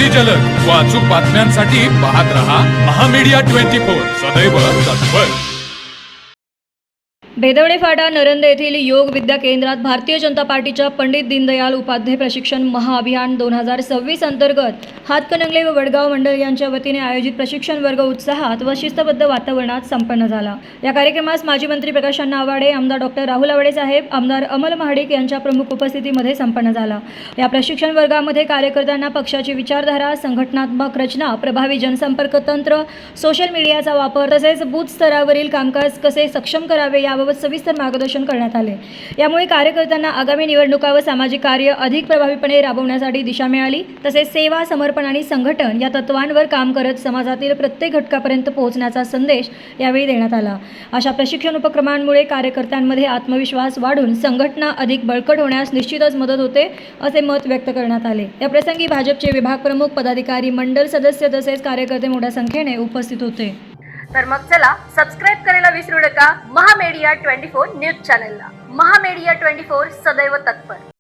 अगदी जलद व अचूक बातम्यांसाठी पाहत रहा महामीडिया 24 सदैव तत्पर। भेदवडे फाटा नरंदे येथील योग विद्या केंद्रात भारतीय जनता पार्टीच्या पंडित दीनदयाल उपाध्याय प्रशिक्षण महाअभियान 2026 अंतर्गत हातकणंगले व वडगाव मंडळ यांच्या वतीने आयोजित प्रशिक्षण वर्ग उत्साहात व शिस्तबद्ध वातावरणात संपन्न झाला। या कार्यक्रमास माजी मंत्री प्रकाश अण्णा आवाडे, आमदार डॉक्टर राहुल आवाडे साहेब, आमदार अमल महाडिक यांच्या प्रमुख उपस्थितीमध्ये संपन्न झाला। या प्रशिक्षण वर्गामध्ये कार्यकर्त्यांना पक्षाची विचारधारा, संघटनात्मक रचना, प्रभावी जनसंपर्क तंत्र, सोशल मीडियाचा वापर तसेच बूथ स्तरावरील कामकाज कसे सक्षम करावे याबाबत सविस्तर मार्गदर्शन करण्यात आले। यामुळे कार्यकर्त्यांना आगामी निवडणुका व सामाजिक कार्य अधिक प्रभावीपणे राबवण्यासाठी दिशा मिळाली। तसेच सेवा, समर्पण आणि संघटन या तत्वांवर काम करत समाजातील प्रत्येक घटकापर्यंत पोहोचण्याचा संदेश यावेळी देण्यात आला। अशा प्रशिक्षण उपक्रमांमुळे कार्यकर्त्यांमध्ये आत्मविश्वास वाढून संघटना अधिक बळकट होण्यास निश्चितच मदत होते, असे मत व्यक्त करण्यात आले। या प्रसंगी भाजपचे विभाग प्रमुख, पदाधिकारी, मंडळ सदस्य तसेच कार्यकर्ते मोठ्या संख्येने उपस्थित होते। तर मग चला सबस्क्राईब करायला विसरू नका महामीडिया 24 न्यूज चॅनलला। महामीडिया 24 सदैव तत्पर।